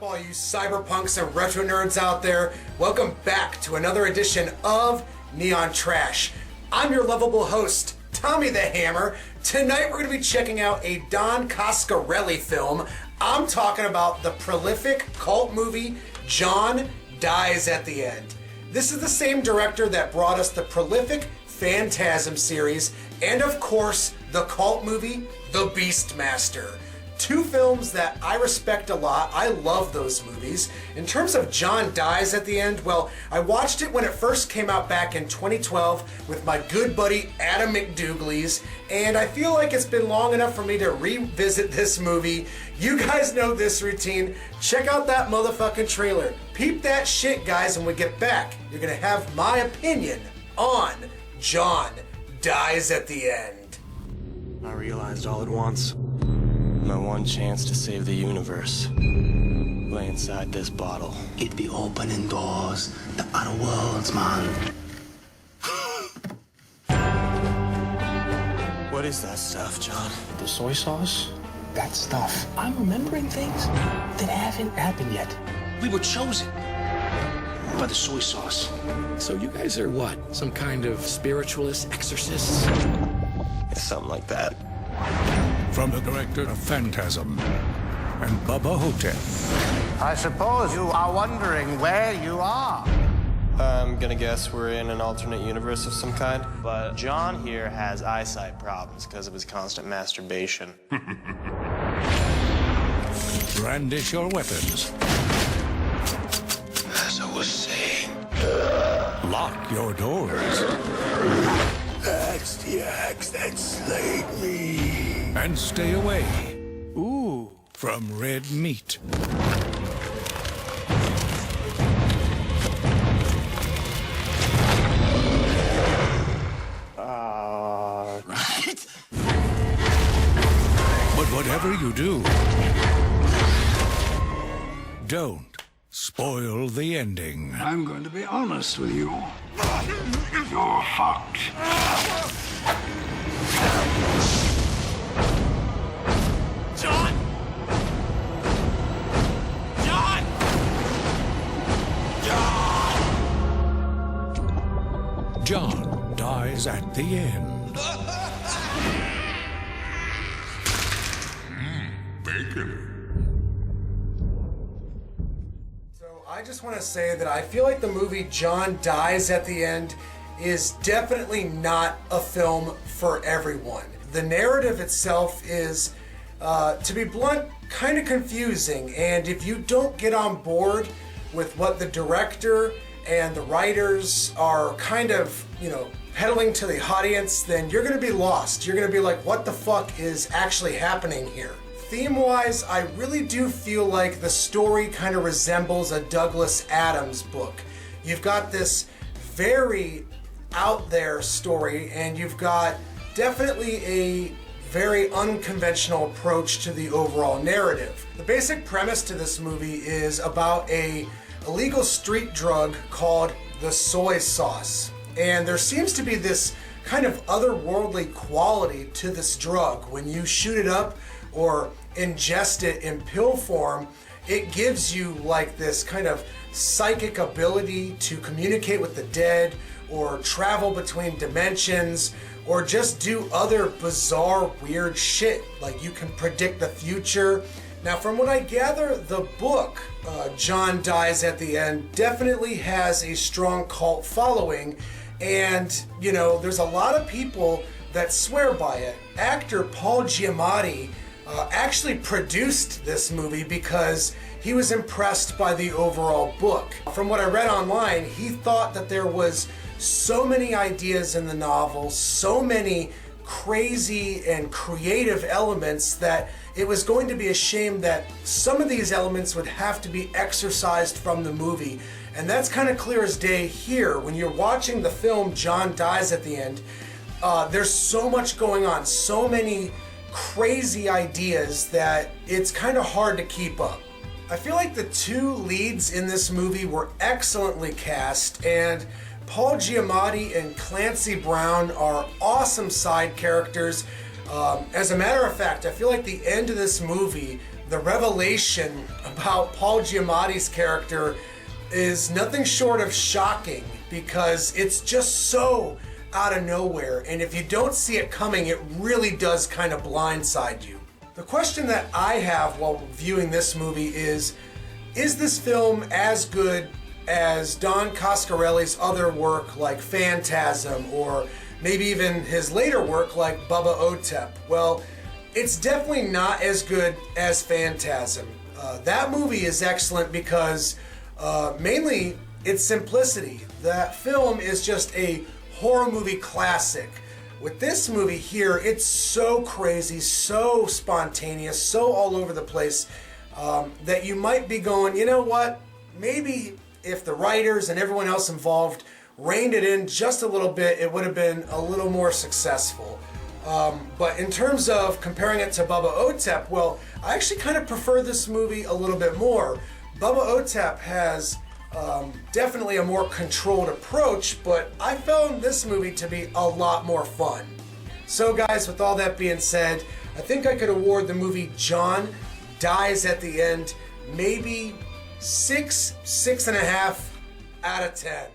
up, all you cyberpunks and retro nerds out there? Welcome back to another edition of Neon Trash. I'm your lovable host, Tommy the Hammer. Tonight we're going to be checking out a Don Coscarelli film. I'm talking about the prolific cult movie, John Dies at the End. This is the same director that brought us the prolific PHANTASM series, and of course, the cult movie, The Beastmaster. Two films that I respect a lot. I love those movies. In terms of John Dies at the End, well, I watched it when it first came out back in 2012 with my good buddy Adam McDougallies, and I feel like it's been long enough for me to revisit this movie. You guys know this routine. Check out that motherfucking trailer. Peep that shit, guys, when we get back. You're gonna have my opinion on John Dies at the End. I realized all at once. My one chance to save the universe lay inside this bottle. It be opening doors to other worlds, man. What is that stuff, John? The soy sauce? That stuff. I'm remembering things that haven't happened yet. We were chosen by the soy sauce. So you guys are what? Some kind of spiritualist exorcists? It's something like that. From the director of Phantasm and BUBBA Ho-TEP. I suppose you are wondering where you are. I'm gonna guess we're in an alternate universe of some kind. But John here has eyesight problems because of his constant masturbation. Brandish your weapons. As I was saying. Lock your doors. That's the axe that slayed me. And stay away. Ooh, from red meat. Right? But whatever you do, don't spoil the ending. I'm going to be honest with you. You're fucked. John! John! John! John dies at the end. Bacon. So I just want to say that I feel like the movie John Dies at the End is definitely not a film for everyone. The narrative itself is, to be blunt, kind of confusing, and if you don't get on board with what the director and the writers are kind of, peddling to the audience, then you're going to be lost. You're going to be like, what the fuck is actually happening here? Theme-wise, I really do feel like the story kind of resembles a Douglas Adams book. You've got this very out there story, and you've got definitely a very unconventional approach to the overall narrative. The basic premise to this movie is about a illegal street drug called the soy sauce. And there seems to be this kind of otherworldly quality to this drug. When you shoot it up or ingest it in pill form, it gives you like this kind of psychic ability to communicate with the dead or travel between dimensions or just do other bizarre, weird shit. Like you can predict the future. Now, from what I gather, the book, John Dies at the End, definitely has a strong cult following. And, there's a lot of people that swear by it. Actor Paul Giamatti actually produced this movie because he was impressed by the overall book. From what I read online, he thought that there was so many ideas in the novel, so many crazy and creative elements that it was going to be a shame that some of these elements would have to be exorcised from the movie. And that's kind of clear as day here. When you're watching the film John Dies at the End, there's so much going on, so many crazy ideas that it's kind of hard to keep up. I feel like the two leads in this movie were excellently cast, and Paul Giamatti and Clancy Brown are awesome side characters. As a matter of fact, I feel like the end of this movie, the revelation about Paul Giamatti's character is nothing short of shocking, because it's just so out of nowhere, and if you don't see it coming, it really does kind of blindside you. The question that I have while viewing this movie is this film as good as Don Coscarelli's other work like Phantasm, or maybe even his later work like Bubba Ho-Tep? Well, it's definitely not as good as Phantasm. That movie is excellent because mainly its simplicity. That film is just a horror movie classic. With this movie here, it's so crazy, so spontaneous, so all over the place, that you might be going, you know what, maybe if the writers and everyone else involved reined it in just a little bit, it would have been a little more successful. But in terms of comparing it to Bubba Ho-Tep, well, I actually kind of prefer this movie a little bit more. Bubba Ho-Tep has definitely a more controlled approach, but I found this movie to be a lot more fun. So guys, with all that being said, I think I could award the movie John Dies at the End maybe 6.5 out of 10.